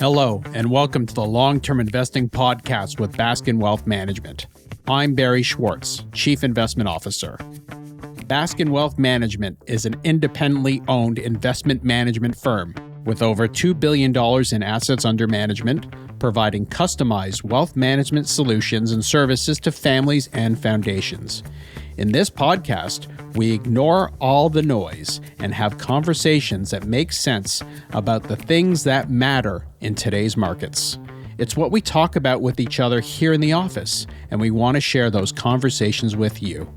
Hello, and welcome to the Long-Term Investing Podcast with Baskin Wealth Management. I'm Barry Schwartz, Chief Investment Officer. Baskin Wealth Management is an independently owned investment management firm with over $2 billion in assets under management, providing customized wealth management solutions and services to families and foundations. In this podcast, we ignore all the noise and have conversations that make sense about the things that matter in today's markets. It's what we talk about with each other here in the office, and we want to share those conversations with you.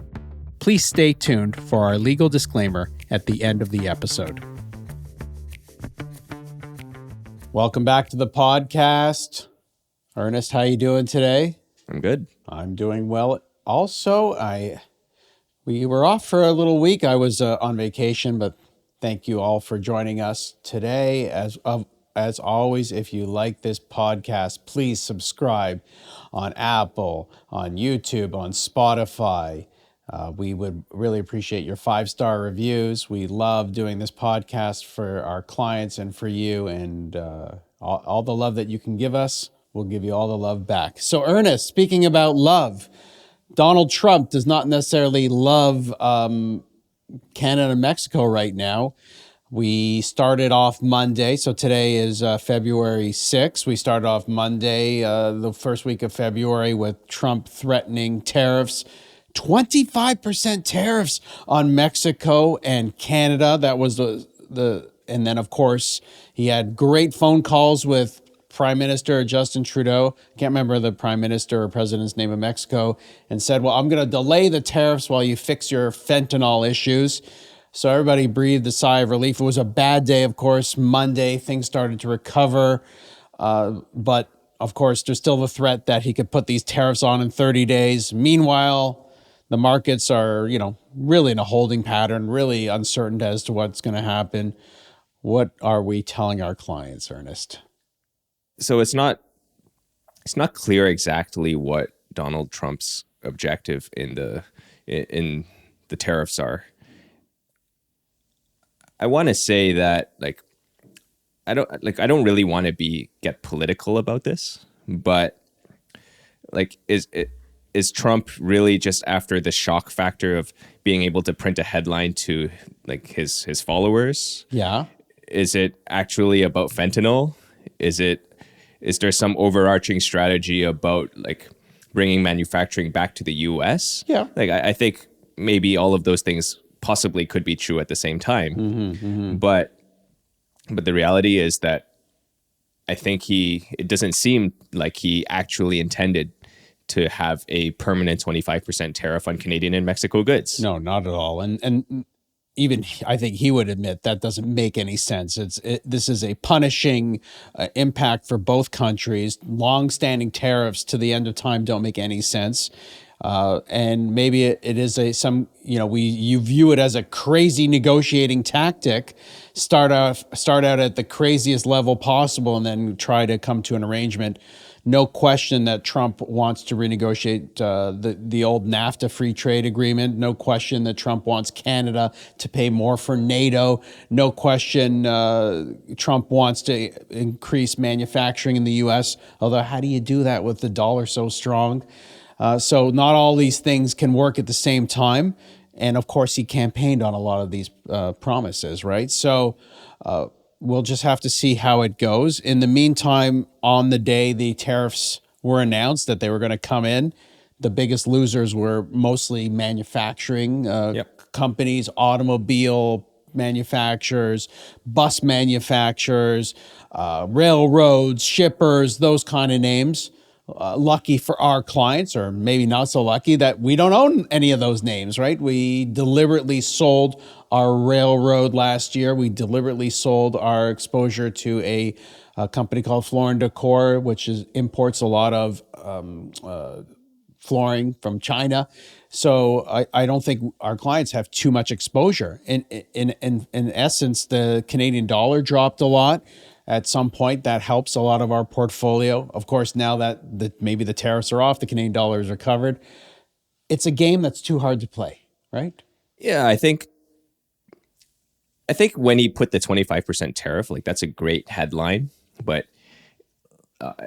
Please stay tuned for our legal disclaimer at the end of the episode. Welcome back to the podcast. Ernest, how you doing today? I'm good. I'm doing well. Also, we were off for a little week. I was on vacation, but thank you all for joining us today. As always, if you like this podcast, please subscribe on Apple, on YouTube, on Spotify. We would really appreciate your 5-star reviews. We love doing this podcast for our clients and for you, and all the love that you can give us, we'll give you all the love back. So Ernest, speaking about love, Donald Trump does not necessarily love Canada and Mexico right now. We started off Monday, so today is February 6th. We started off Monday, the first week of February, with Trump threatening tariffs. 25% tariffs on Mexico and Canada. That was and then of course he had great phone calls with Prime Minister Justin Trudeau. Can't remember the Prime Minister or President's name of Mexico, and said, well, I'm going to delay the tariffs while you fix your fentanyl issues. So everybody breathed a sigh of relief. It was a bad day, of course. Monday, things started to recover. But of course, there's still the threat that he could put these tariffs on in 30 days. Meanwhile, the markets are, really in a holding pattern, really uncertain as to what's going to happen. What are we telling our clients, Ernest? So it's not clear exactly what Donald Trump's objective in the tariffs are. I want to say that I don't really want to get political about this, but is Trump really just after the shock factor of being able to print a headline to his followers? Yeah. Is it actually about fentanyl? Is there some overarching strategy about bringing manufacturing back to the U.S.? Yeah. I think maybe all of those things possibly could be true at the same time. Mm-hmm. But the reality is that I think it doesn't seem like he actually intended to have a permanent 25% tariff on Canadian and Mexico goods. No, not at all. And even I think he would admit that doesn't make any sense. This is a punishing impact for both countries. Long-standing tariffs to the end of time don't make any sense. And maybe it is you view it as a crazy negotiating tactic. Start out at the craziest level possible and then try to come to an arrangement. No question that Trump wants to renegotiate the old NAFTA free trade agreement. No question that Trump wants Canada to pay more for NATO. No question Trump wants to increase manufacturing in the U.S. Although how do you do that with the dollar so strong? So not all these things can work at the same time. And of course, he campaigned on a lot of these promises, right? So we'll just have to see how it goes. In the meantime, on the day the tariffs were announced that they were going to come in, the biggest losers were mostly manufacturing companies, automobile manufacturers, bus manufacturers, railroads, shippers, those kind of names. Lucky for our clients, or maybe not so lucky, that we don't own any of those names, right? We deliberately sold our railroad last year. We deliberately sold our exposure to a company called Floor & Decor, which imports a lot of flooring from China. So I don't think our clients have too much exposure. In essence, the Canadian dollar dropped a lot. At some point, that helps a lot of our portfolio. Of course, now that maybe the tariffs are off, the Canadian dollars are covered. It's a game that's too hard to play, right? Yeah, I think when he put the 25% tariff, that's a great headline, but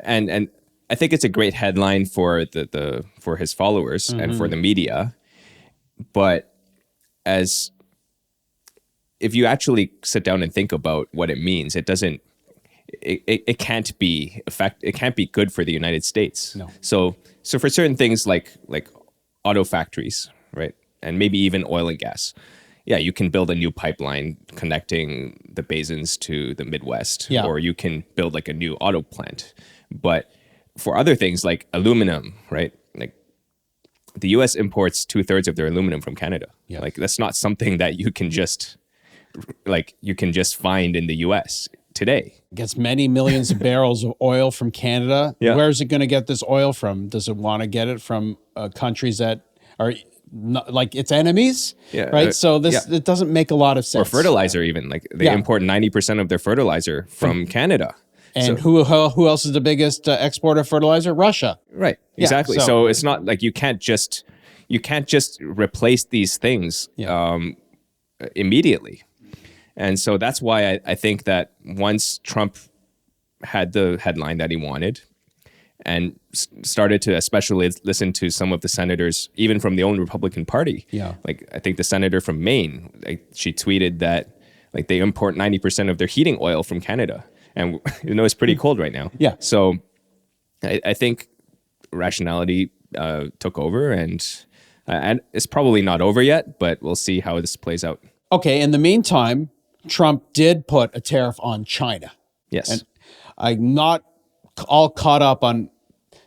And I think it's a great headline for the for his followers and for the media. But as if you actually sit down and think about what it means, it doesn't. It can't be it can't be good for the United States. No. So for certain things like auto factories, right, and maybe even oil and gas, yeah, you can build a new pipeline connecting the basins to the Midwest, Yeah. or you can build like a new auto plant. But for other things like aluminum, right, like the U.S. imports 2/3 of their aluminum from Canada. Yes. Like that's not something that you can just find in the U.S. today. Gets many millions of barrels of oil from Canada. Yeah. Where's it going to get this oil from? Does it want to get it from countries that are not, like its enemies? Yeah, Right. So this yeah. it doesn't make a lot of Or sense. fertilizer, even like they Yeah. import 90% of their fertilizer from Canada. And who else is the biggest exporter of fertilizer? Russia. Right. Exactly. so- So it's not like you can't just replace these things immediately. And so that's why I think that once Trump had the headline that he wanted and started to especially listen to some of the senators, even from the own Republican Party. Yeah. Like I think the senator from Maine, she tweeted that like they import 90% of their heating oil from Canada. And it's pretty cold right now. Yeah. So I think rationality took over, and it's probably not over yet, but we'll see how this plays out. Okay. In the meantime, Trump did put a tariff on China. Yes. And I'm not all caught up on.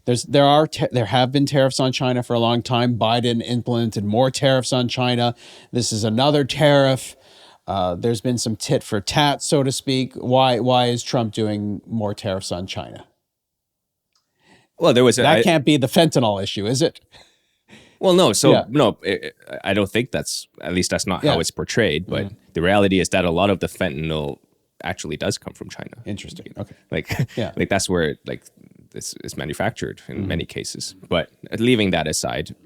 There have been tariffs on China for a long time. Biden implemented more tariffs on China. This is another tariff. There's been some tit for tat, so to speak. Why is Trump doing more tariffs on China? Well, there was That can't be the fentanyl issue, is it? Well, no. So Yeah. no, I don't think that's not Yeah. how it's portrayed. But the reality is that a lot of the fentanyl actually does come from China. Interesting. Okay. Like, Yeah. like that's where like this is manufactured in many cases. But leaving that aside,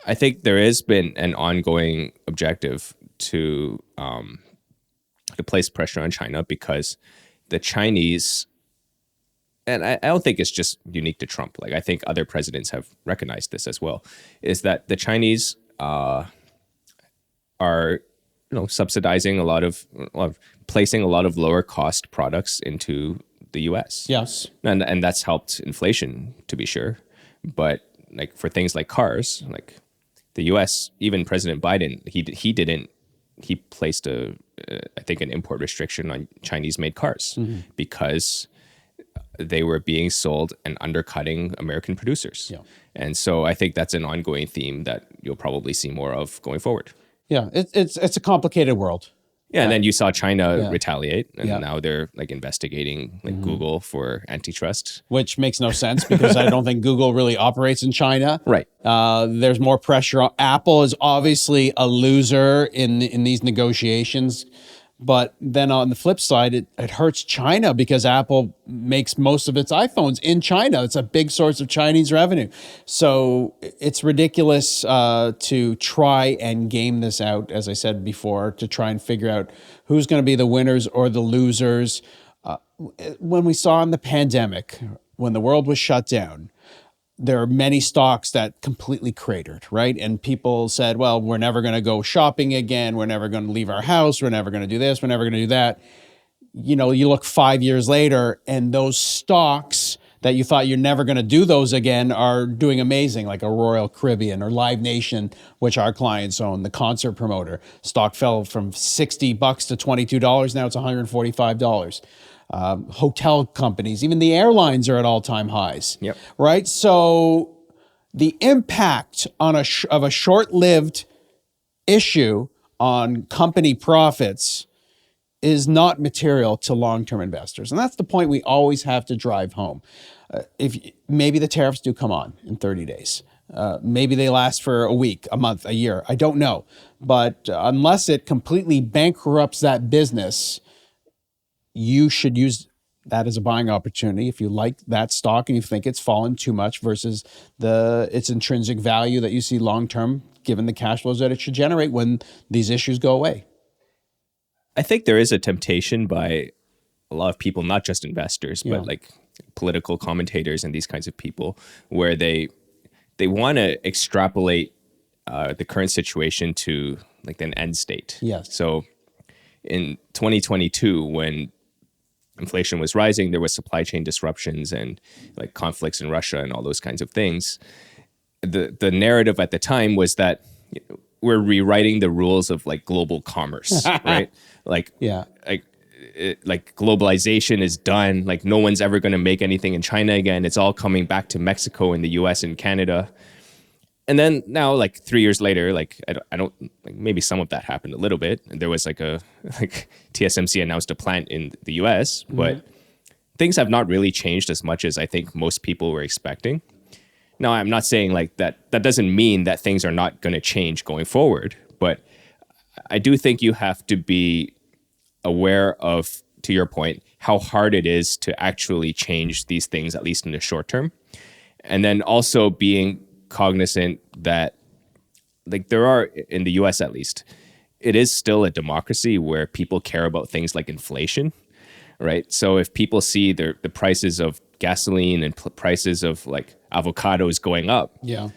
I think there has been an ongoing objective to place pressure on China because the Chinese, and I don't think it's just unique to Trump. Like I think other presidents have recognized this as well, is that the Chinese are subsidizing a lot of placing a lot of lower cost products into the U.S. Yes. and that's helped inflation, to be sure. But like for things like cars, like the U.S., even President Biden, he placed I think an import restriction on Chinese made cars because they were being sold and undercutting American producers. Yeah. And so I think that's an ongoing theme that you'll probably see more of going forward. Yeah. It's a complicated world. Yeah, and then you saw China retaliate, and Yeah. now they're like investigating like Google for antitrust. Which makes no sense because I don't think Google really operates in China. Right. There's more pressure on Apple is obviously a loser in these negotiations. But then on the flip side, it hurts China because Apple makes most of its iPhones in China. It's a big source of Chinese revenue. So it's ridiculous to try and game this out, as I said before, to try and figure out who's going to be the winners or the losers. When we saw in the pandemic, when the world was shut down, there are many stocks that completely cratered, right? And people said, well, we're never going to go shopping again. We're never going to leave our house. We're never going to do this. We're never going to do that. You look 5 years later and those stocks that you thought you're never going to do those again are doing amazing, like a Royal Caribbean or Live Nation, which our clients own, the concert promoter. Stock fell from $60 to $22. Now it's $145. Hotel companies, even the airlines are at all-time highs. Yep. Right? So the impact on of a short-lived issue on company profits is not material to long-term investors. And that's the point we always have to drive home. Maybe the tariffs do come on in 30 days. Maybe they last for a week, a month, a year. I don't know. But unless it completely bankrupts that business, you should use that as a buying opportunity if you like that stock and you think it's fallen too much versus its intrinsic value that you see long-term, given the cash flows that it should generate when these issues go away. I think there is a temptation by a lot of people, not just investors, but like political commentators and these kinds of people, where they want to extrapolate the current situation to like an end state. Yes. So in 2022, when inflation was rising, there was supply chain disruptions and like conflicts in Russia and all those kinds of things. The narrative at the time was that we're rewriting the rules of like global commerce, right? Like, Yeah. like globalization is done. Like no one's ever going to make anything in China again. It's all coming back to Mexico and the US and Canada. And then now, like 3 years later, like I don't like maybe some of that happened a little bit. And there was like TSMC announced a plant in the US, but things have not really changed as much as I think most people were expecting. Now, I'm not saying like that doesn't mean that things are not going to change going forward, but I do think you have to be aware of, to your point, how hard it is to actually change these things, at least in the short term. And then also being cognizant that like there are, in the US at least, it is still a democracy where people care about things like inflation, right? So if people see the prices of gasoline and prices of like avocados going up, Yeah.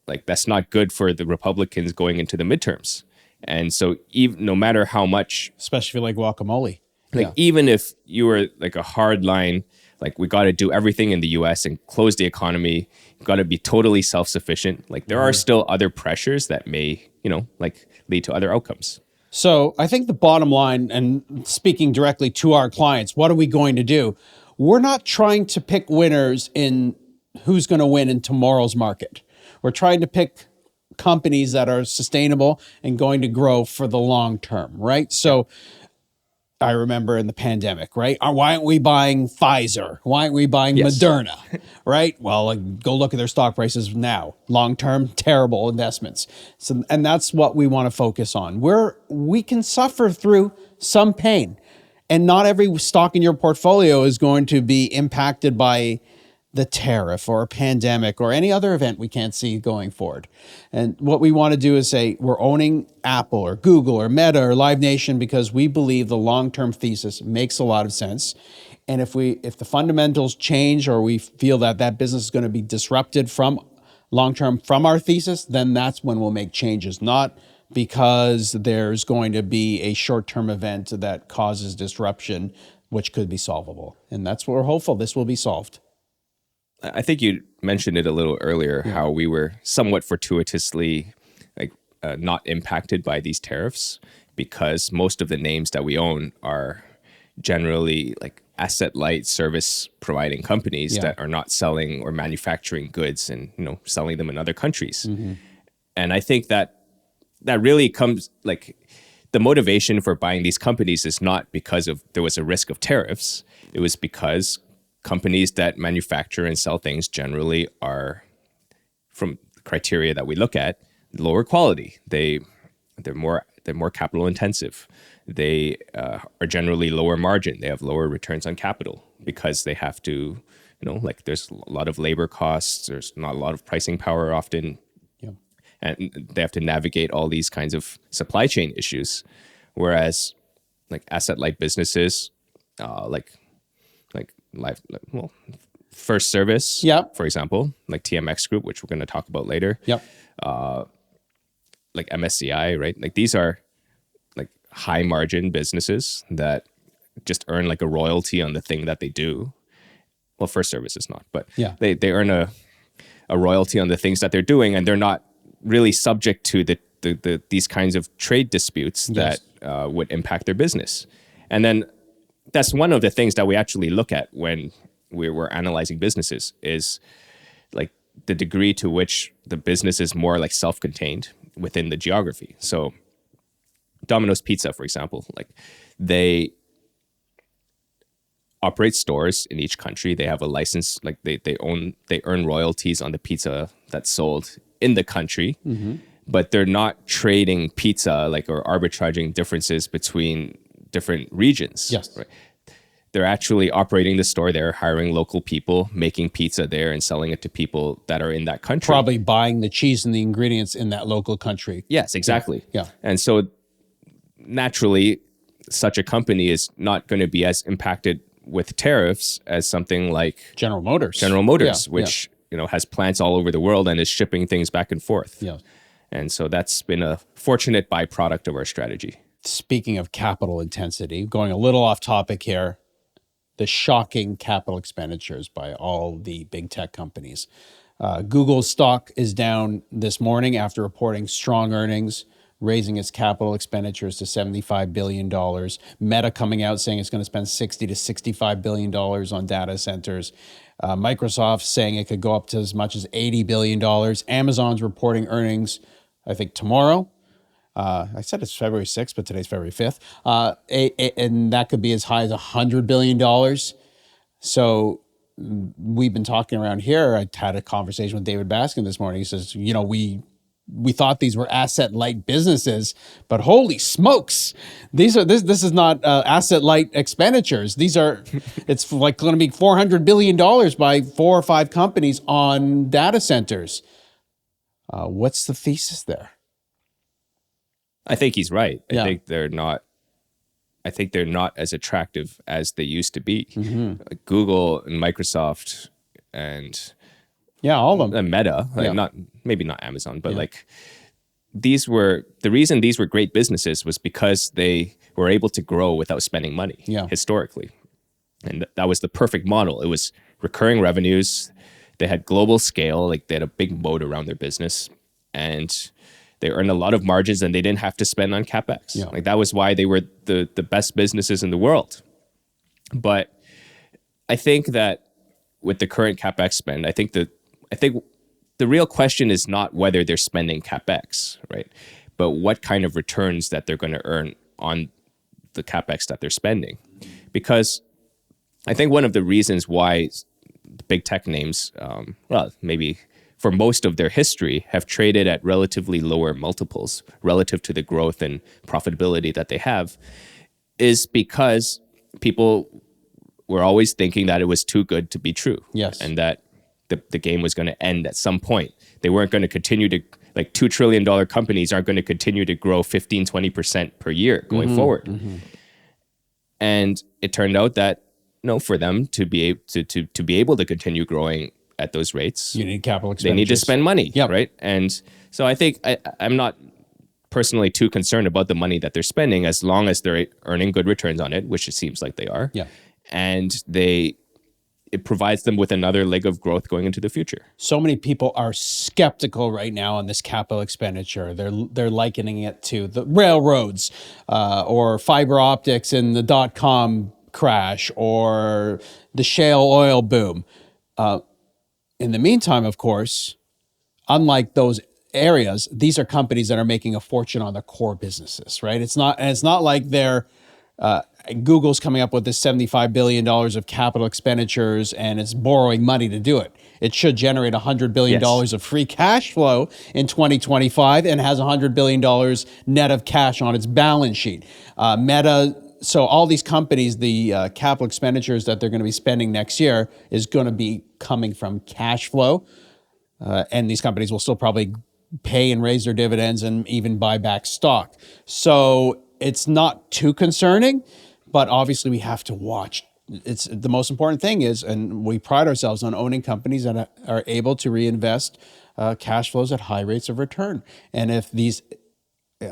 like that's not good for the Republicans going into the midterms. And so even no matter how much, Especially if you like guacamole. like Yeah. even if you were like a hard line, like we got to do everything in the US and close the economy, got to be totally self-sufficient. Like there are still other pressures that may, like lead to other outcomes. So I think the bottom line, and speaking directly to our clients, what are we going to do? We're not trying to pick winners in who's going to win in tomorrow's market. We're trying to pick companies that are sustainable and going to grow for the long term, right? So I remember in the pandemic, right? Why aren't we buying Pfizer? Why aren't we buying Yes. Moderna? Right? Well, like, go look at their stock prices now. Long-term, terrible investments. So, and that's what we want to focus on. We can suffer through some pain, and not every stock in your portfolio is going to be impacted by the tariff or a pandemic or any other event we can't see going forward. And what we want to do is say we're owning Apple or Google or Meta or Live Nation because we believe the long-term thesis makes a lot of sense. And if the fundamentals change or we feel that business is going to be disrupted from long-term from our thesis, then that's when we'll make changes, not because there's going to be a short-term event that causes disruption, which could be solvable. And that's what we're hopeful this will be solved. I think you mentioned it a little earlier, how we were somewhat fortuitously like not impacted by these tariffs because most of the names that we own are generally like asset light service providing companies that are not selling or manufacturing goods and selling them in other countries. And I think that really comes like the motivation for buying these companies is not because of there was a risk of tariffs. It was because companies that manufacture and sell things generally are, from the criteria that we look at, lower quality. They're more capital intensive. They are generally lower margin. They have lower returns on capital because they have to, like there's a lot of labor costs. There's not a lot of pricing power often. Yeah. And they have to navigate all these kinds of supply chain issues. Whereas like asset light businesses, First Service, for example, like TMX Group, which we're going to talk about later. Yep. Like MSCI, right? Like these are like high margin businesses that just earn like a royalty on the thing that they do. Well, First Service is not, but they earn a royalty on the things that they're doing, and they're not really subject to these kinds of trade disputes that would impact their business. And then that's one of the things that we actually look at when we're analyzing businesses is like the degree to which the business is more like self-contained within the geography. So Domino's Pizza, for example, like they operate stores in each country. They have a license, like they earn royalties on the pizza that's sold in the country, but they're not trading pizza like or arbitraging differences between different regions. Yes. Right? They're actually operating the store there, hiring local people, making pizza there and selling it to people that are in that country. Probably buying the cheese and the ingredients in that local country. Yes, exactly. Yeah. And so naturally, such a company is not going to be as impacted with tariffs as something like General Motors. General Motors, Yeah, which has plants all over the world and is shipping things back and forth. yeah. And so that's been a fortunate byproduct of our strategy. Speaking of capital intensity, going a little off topic here, the shocking capital expenditures by all the big tech companies. Google's stock is down this morning after reporting strong earnings, raising its capital expenditures to $75 billion. Meta coming out saying it's going to spend $60 to $65 billion on data centers. Microsoft saying it could go up to as much as $80 billion. Amazon's reporting earnings, I think, tomorrow. I said it's February 6th, but today's February 5th. And that could be as high as $100 billion. So we've been talking around here. I had a conversation with David Baskin this morning. He says, we thought these were asset light businesses, but holy smokes, this is not asset light expenditures. It's like going to be $400 billion by 4 or 5 companies on data centers. What's the thesis there? I think he's right. Yeah. I think they're not as attractive as they used to be. Like Google and Microsoft and all of them. Meta, maybe not Amazon, but like the reason these were great businesses was because they were able to grow without spending money historically. And that was the perfect model. It was recurring revenues. They had global scale, like they had a big moat around their business, and they earned a lot of margins, and they didn't have to spend on Capex. Like that was why they were the best businesses in the world. But I think that with the current Capex spend, I think the real question is not whether they're spending Capex, right? But what kind of returns that they're going to earn on the Capex that they're spending. Because I think one of the reasons why big tech names, maybe for most of their history, have traded at relatively lower multiples relative to the growth and profitability that they have, is because people were always thinking that it was too good to be true. Yes. And that the game was going to end at some point. They weren't going to continue to, like $2 trillion companies aren't going to continue to grow 15, 20% per year going forward. And it turned out that, for them to be able to continue growing at those rates, You need capital expenditures. they need to spend money, Yep. right? And so I think I'm not personally too concerned about the money that they're spending as long as they're earning good returns on it, which it seems like they are. Yeah. And it provides them with another leg of growth going into the future. So many people are skeptical right now on this capital expenditure. They're likening it to the railroads or fiber optics in the .com crash or the shale oil boom. In the meantime, of course, unlike those areas, these are companies that are making a fortune on their core businesses, right? It's not like they're Google's coming up with this $75 billion of capital expenditures and it's borrowing money to do it. It should generate $100 billion of free cash flow in 2025 and has $100 billion net of cash on its balance sheet. Meta, so all these companies, the capital expenditures that they're going to be spending next year is going to be coming from cash flow. And these companies will still probably pay and raise their dividends and even buy back stock. So it's not too concerning, but obviously we have to watch. It's the most important thing is, and we pride ourselves on owning companies that are able to reinvest cash flows at high rates of return. And if these,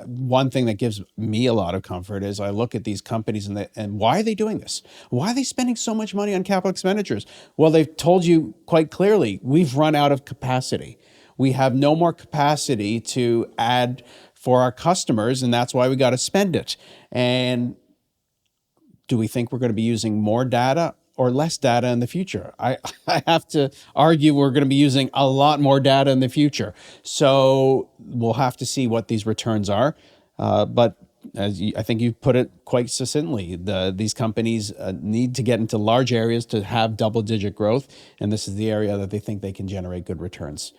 one thing that gives me a lot of comfort is I look at these companies and why are they doing this? Why are they spending so much money on capital expenditures? Well, they've told you quite clearly, we've run out of capacity. We have no more capacity to add for our customers, and that's why we got to spend it. And do we think we're going to be using more data or less data in the future? I have to argue we're going to be using a lot more data in the future. So we'll have to see what these returns are. But I think you put it quite succinctly, these companies need to get into large areas to have double-digit growth, and this is the area that they think they can generate good returns.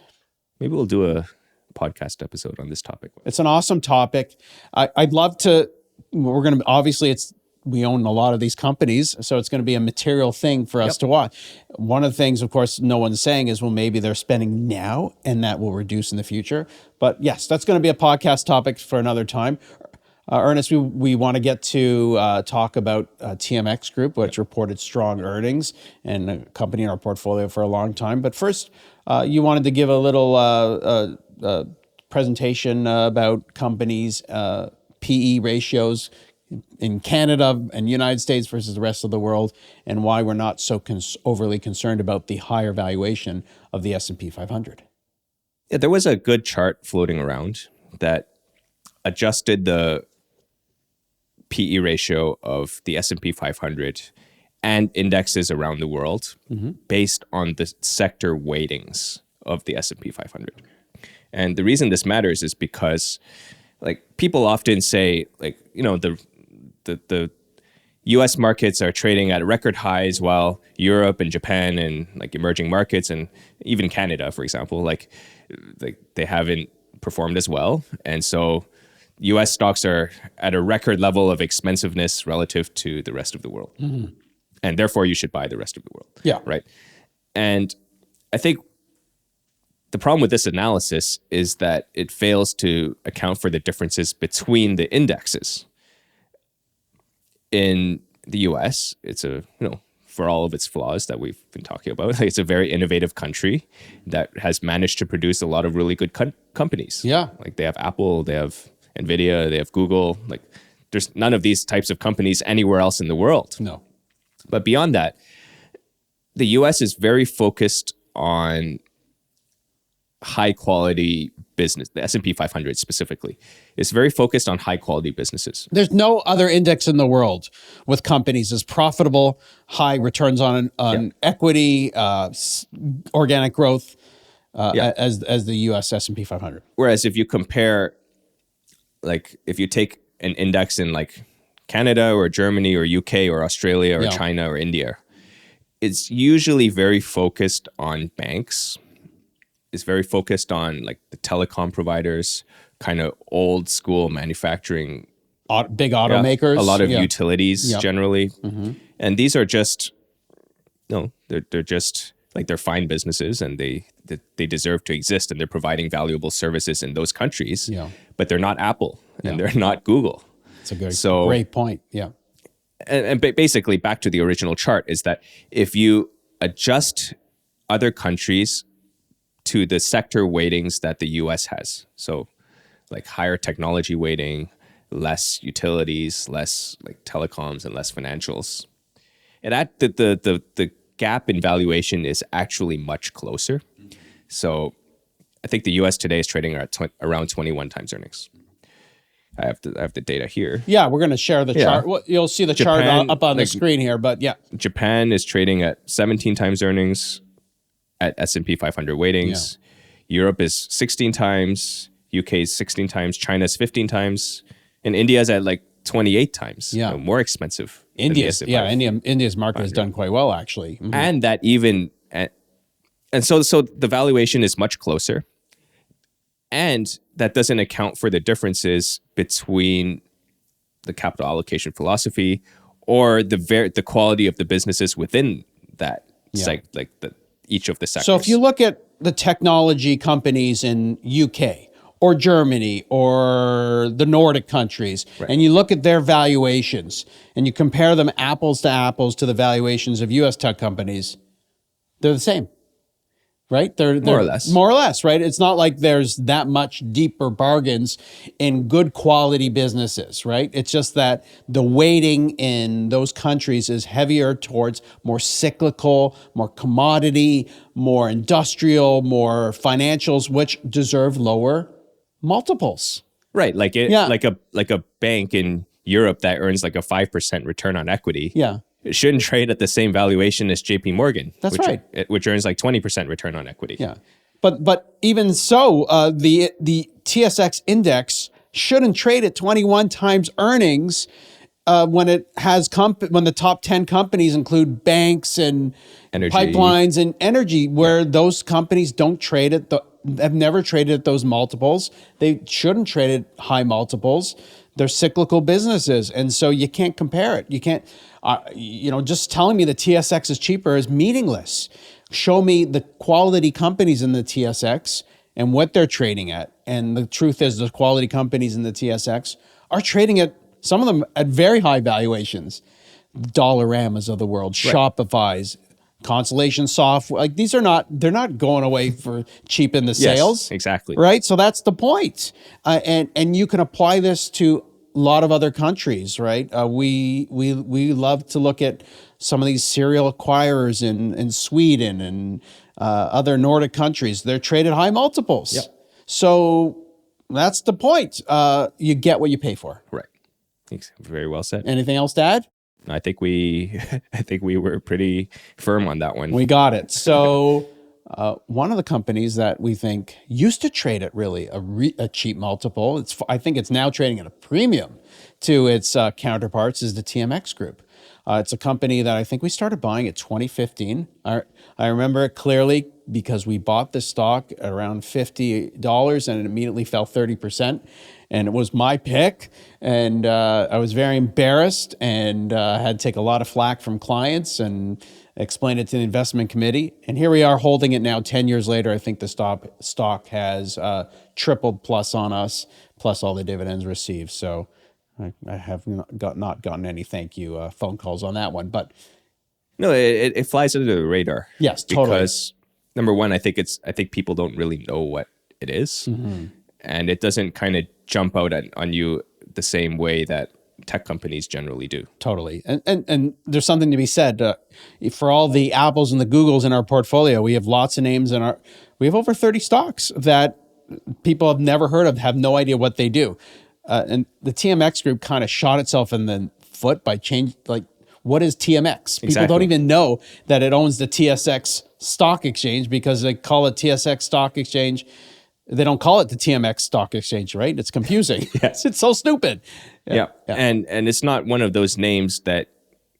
Maybe we'll do a podcast episode on this topic. It's an awesome topic. I'd love to. We're going to obviously we own a lot of these companies, so it's going to be a material thing for us to watch. One of the things, of course, no one's saying is, well, maybe they're spending now and that will reduce in the future. But yes, that's going to be a podcast topic for another time. Ernest, we want to get to talk about TMX Group, which reported strong earnings and a company in our portfolio for a long time. But first, you wanted to give a little presentation about companies' PE ratios in Canada and United States versus the rest of the world, and why we're not so overly concerned about the higher valuation of the S&P 500. Yeah, there was a good chart floating around that adjusted the PE ratio of the S&P 500 and indexes around the world based on the sector weightings of the S&P 500. And the reason this matters is because, like, people often say, like, you know, the U.S. markets are trading at record highs while Europe and Japan and like emerging markets and even Canada, for example, like they haven't performed as well. And so U.S. stocks are at a record level of expensiveness relative to the rest of the world. And therefore you should buy the rest of the world. Yeah. Right. And I think the problem with this analysis is that it fails to account for the differences between the indexes. In the US, it's for all of its flaws that we've been talking about, it's a very innovative country that has managed to produce a lot of really good companies. Yeah. Like they have Apple, they have Nvidia, they have Google. Like there's none of these types of companies anywhere else in the world. No. But beyond that, the US is very focused on high quality business. The S&P 500 specifically is very focused on high quality businesses. There's no other index in the world with companies as profitable, high returns on equity, organic growth as the U.S. S&P 500. Whereas if you compare, like if you take an index in like Canada or Germany or UK or Australia or China or India, it's usually very focused on banks. It's very focused on like the telecom providers, kind of old school manufacturing. Big automakers. A lot of utilities generally. And these are just, they're just like, they're fine businesses and they deserve to exist and they're providing valuable services in those countries, but they're not Apple and they're not Google. It's a great point. Yeah. And basically back to the original chart is that if you adjust other countries to the sector weightings that the US has, so like higher technology weighting, less utilities, less like telecoms and less financials, and the gap in valuation is actually much closer. So I think the US today is trading at around 21 times earnings. I have the data here. Yeah, we're going to share the chart. Well, you'll see the chart up on the screen here, but yeah. Japan is trading at 17 times earnings at S&P 500 weightings. Europe is 16 times, UK is 16 times, China is 15 times, and India is at like 28 times. More expensive. India's market has done quite well, actually. And that even, and so the valuation is much closer. And that doesn't account for the differences between the capital allocation philosophy or the quality of the businesses within that, each of the sectors. So if you look at the technology companies in UK or Germany or the Nordic countries, and you look at their valuations and you compare them apples to apples to the valuations of US tech companies, they're the same. Right? They're more or less. More or less, right? It's not like there's that much deeper bargains in good quality businesses, right? It's just that the weighting in those countries is heavier towards more cyclical, more commodity, more industrial, more financials, which deserve lower multiples. Right. Like a bank in Europe that earns like a 5% return on equity. It shouldn't trade at the same valuation as JP Morgan. That's right. Which earns like 20% return on equity. Yeah. But even so, the TSX index shouldn't trade at 21 times earnings when it has when the top 10 companies include banks and pipelines and energy, where those companies don't trade at have never traded at those multiples. They shouldn't trade at high multiples. They're cyclical businesses, and so you can't compare it. You can't, just telling me the TSX is cheaper is meaningless. Show me the quality companies in the TSX and what they're trading at. And the truth is, the quality companies in the TSX are trading at, some of them at very high valuations. Dollaramas of the world, Shopify's, Constellation Software. Like they're not going away for cheap in the sales. Yes, exactly. Right. So that's the point. And you can apply this to a lot of other countries, right? We love to look at some of these serial acquirers in Sweden and other Nordic countries. They're traded high multiples. Yep. So that's the point. You get what you pay for. Right. Very well said. Anything else to add? I think we were pretty firm on that one. We got it. So one of the companies that we think used to trade at really a cheap multiple, I think it's now trading at a premium to its counterparts, is the TMX Group. It's a company that I think we started buying at 2015. I remember it clearly because we bought the stock at around $50 and it immediately fell 30%. And it was my pick. And I was very embarrassed and had to take a lot of flack from clients and explain it to the investment committee. And here we are holding it now 10 years later. I think the stock has tripled plus on us, plus all the dividends received. So I have not gotten any thank you phone calls on that one, but no, it flies under the radar. Yes, totally. Because number one, I think people don't really know what it is, and it doesn't kind of jump out on you the same way that tech companies generally do. Totally, and there's something to be said for all the Apples and the Googles in our portfolio. We have lots of names we have over 30 stocks that people have never heard of, have no idea what they do. And the TMX Group kind of shot itself in the foot by what is TMX? People don't even know that it owns the TSX stock exchange because they call it TSX stock exchange. They don't call it the TMX stock exchange, right? It's confusing. Yes. It's so stupid. Yeah. And it's not one of those names that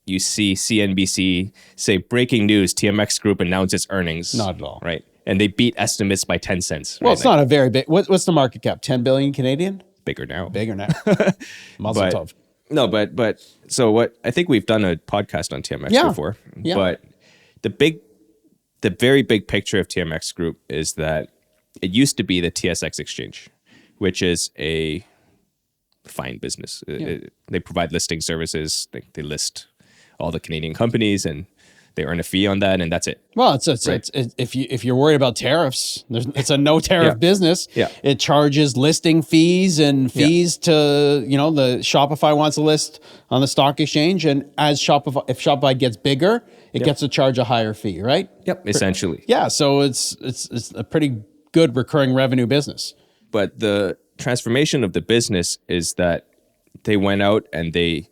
you see CNBC say, breaking news, TMX Group announces its earnings. Not at all. Right. And they beat estimates by 10 cents. Well, it's not a very big, what's the market cap? 10 billion Canadian? Bigger now. Mazel tov. No, but so what, I think we've done a podcast on TMX before, but the very big picture of TMX Group is that it used to be the TSX exchange, which is a fine business. They provide listing services. They list all the Canadian companies and they earn a fee on that, and that's it. Well, it's if you're worried about tariffs, it's a no tariff business. Yeah. It charges listing fees and fees to the Shopify wants to list on the stock exchange, and if Shopify gets bigger, it gets to charge a higher fee, right? Yep, essentially. Yeah, so it's a pretty good recurring revenue business. But the transformation of the business is that they went out and they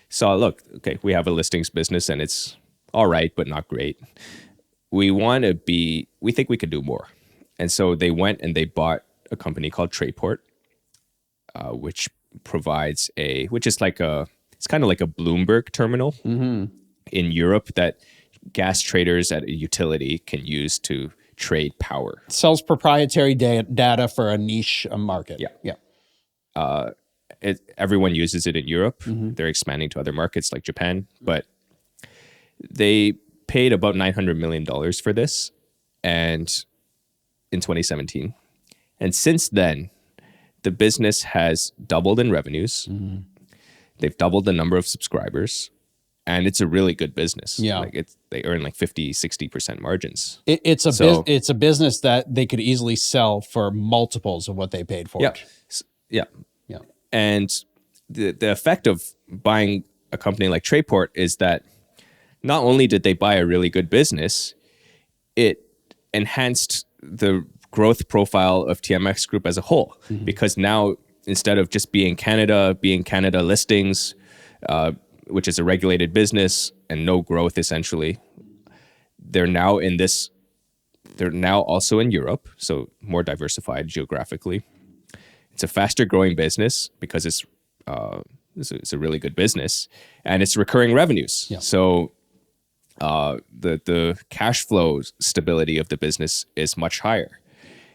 saw, look, okay, we have a listings business and it's all right, but not great. We think we could do more. And so they went and they bought a company called Trayport, which is it's kind of like a Bloomberg terminal in Europe that gas traders at a utility can use to trade power. It sells proprietary data for a niche market. Yeah. Everyone uses it in Europe. They're expanding to other markets like Japan, but they paid about $900 million for this and in 2017. And since then, the business has doubled in revenues. They've doubled the number of subscribers, and it's a really good business. Yeah. They earn like 50-60% margins. It's a business that they could easily sell for multiples of what they paid for it. Yeah. And the effect of buying a company like Trayport is that not only did they buy a really good business, it enhanced the growth profile of TMX Group as a whole. Because now, instead of just being Canada listings, which is a regulated business and no growth essentially, they're now also in Europe, so more diversified geographically. It's a faster growing business because it's a really good business, and it's recurring revenues. Yeah. So the cash flow stability of the business is much higher,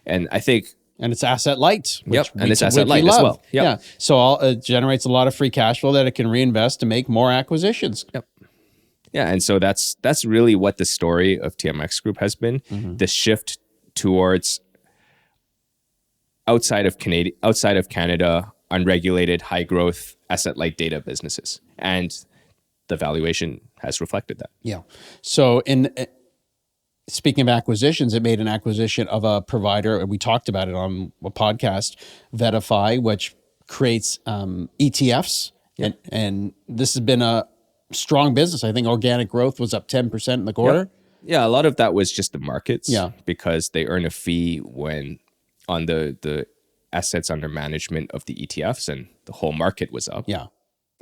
and I think. And it's asset light. And it's asset light as well. Yep. Yeah. So it generates a lot of free cash flow that it can reinvest to make more acquisitions. Yep. Yeah, and so that's really what the story of TMX Group has been. The shift towards outside of Canada, unregulated, high growth, asset light data businesses. And the valuation has reflected that. Yeah. So speaking of acquisitions, it made an acquisition of a provider, and we talked about it on a podcast, Vetify, which creates ETFs. And this has been a strong business. I think organic growth was up 10% in the quarter. Yeah, a lot of that was just the markets. Yeah. Because they earn a fee when on the assets under management of the ETFs, and the whole market was up. Yeah.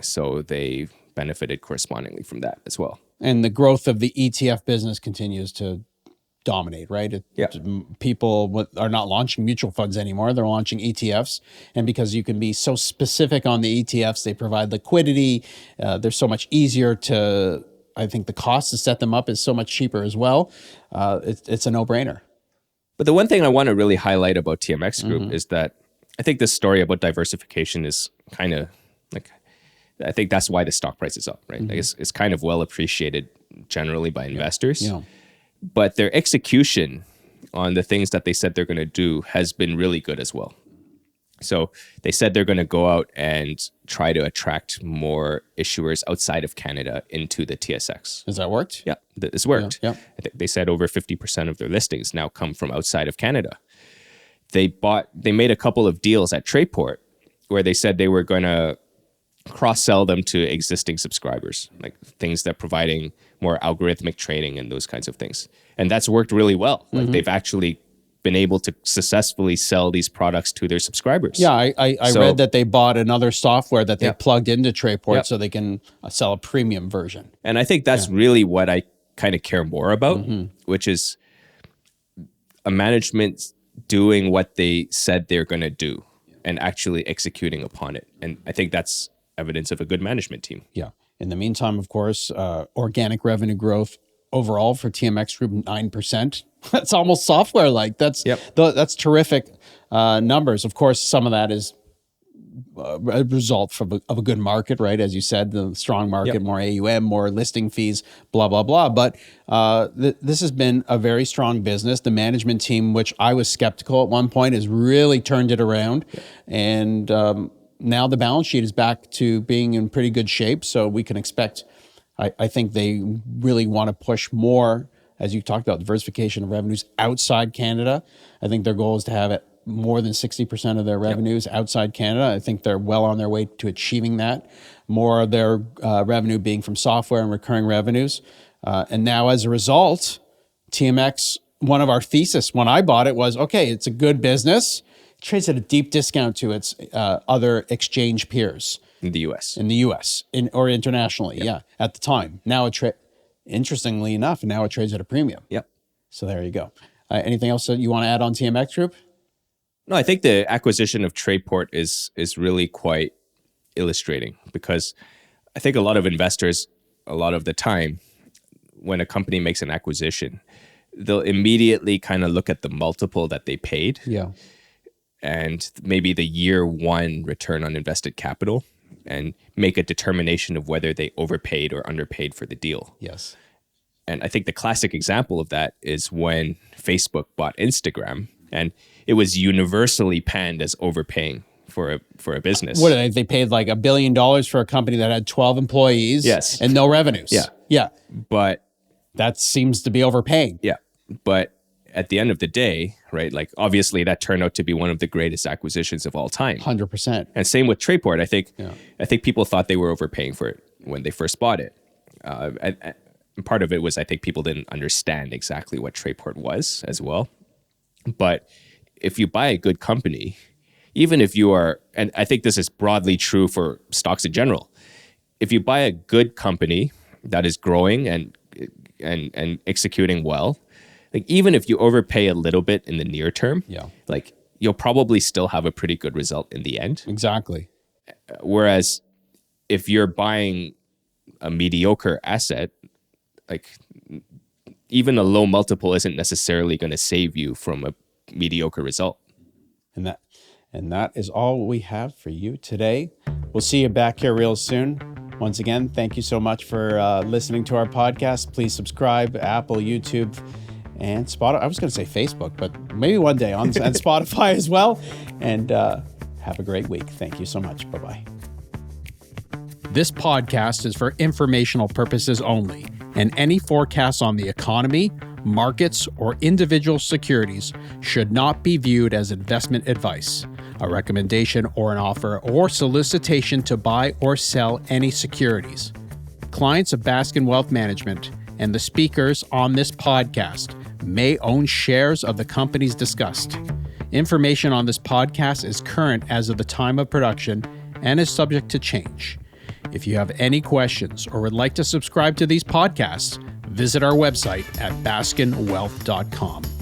So they benefited correspondingly from that as well. And the growth of the ETF business continues to dominate, right? People are not launching mutual funds anymore. They're launching ETFs. And because you can be so specific on the ETFs, they provide liquidity. They're so much easier to, I think the cost to set them up is so much cheaper as well. It's a no-brainer. But the one thing I want to really highlight about TMX Group is that I think this story about diversification is kind of like, I think that's why the stock price is up, right? Like it's kind of well appreciated generally by investors. Yeah. But their execution on the things that they said they're going to do has been really good as well. So they said they're going to go out and try to attract more issuers outside of Canada into the TSX. Has that worked? Yeah, this worked. Yeah. I think they said over 50% of their listings now come from outside of Canada. They made a couple of deals at Trayport where they said they were going to cross-sell them to existing subscribers, like things that providing more algorithmic trading and those kinds of things. And that's worked really well. Like they've actually been able to successfully sell these products to their subscribers. Yeah, I read that they bought another software that they plugged into Trayport so they can sell a premium version. And I think that's really what I kind of care more about, which is a management doing what they said they're going to do and actually executing upon it. And I think that's evidence of a good management team. Yeah. In the meantime, of course, organic revenue growth overall for TMX Group, 9%. That's almost software-like. That's terrific numbers. Of course, some of that is a result of a good market, right? As you said, the strong market, more AUM, more listing fees, blah, blah, blah. But this has been a very strong business. The management team, which I was skeptical at one point, has really turned it around. And now the balance sheet is back to being in pretty good shape. So we can expect, I think they really want to push more, as you talked about, diversification of revenues outside Canada. I think their goal is to have it more than 60% of their revenues outside Canada. I think they're well on their way to achieving that. More of their revenue being from software and recurring revenues. And now as a result, TMX, one of our thesis when I bought it was, okay, it's a good business. It trades at a deep discount to its other exchange peers. In the US. In the US, or internationally, at the time. Now interestingly enough, now it trades at a premium. Yep. So there you go. Anything else that you want to add on TMX Group? No, I think the acquisition of Trayport is really quite illustrating, because I think a lot of investors, a lot of the time, when a company makes an acquisition, they'll immediately kind of look at the multiple that they paid. Yeah. And maybe the year one return on invested capital, and make a determination of whether they overpaid or underpaid for the deal. Yes. And I think the classic example of that is when Facebook bought Instagram, and it was universally panned as overpaying for a business. What did they paid like $1 billion for a company that had 12 employees and no revenues. Yeah. Yeah. But that seems to be overpaying. Yeah. But at the end of the day, right, like obviously that turned out to be one of the greatest acquisitions of all time. 100%. And same with Trayport. I think people thought they were overpaying for it when they first bought it. And part of it was, I think people didn't understand exactly what Trayport was as well. But if you buy a good company, even if you are, and I think this is broadly true for stocks in general, if you buy a good company that is growing and executing well, like even if you overpay a little bit in the near term, like you'll probably still have a pretty good result in the end. Exactly. Whereas if you're buying a mediocre asset, like even a low multiple isn't necessarily going to save you from a mediocre result. And that is all we have for you today. We'll see you back here real soon. Once again, thank you so much for listening to our podcast. Please subscribe, Apple, YouTube, and Spotify. I was going to say Facebook, but maybe one day on and Spotify as well. And have Have a great week. Thank you so much. Bye-bye. This podcast is for informational purposes only, and any forecasts on the economy, markets, or individual securities should not be viewed as investment advice, a recommendation or an offer or solicitation to buy or sell any securities. Clients of Baskin Wealth Management and the speakers on this podcast may own shares of the companies discussed. Information on this podcast is current as of the time of production and is subject to change. If you have any questions or would like to subscribe to these podcasts, visit our website at baskinwealth.com.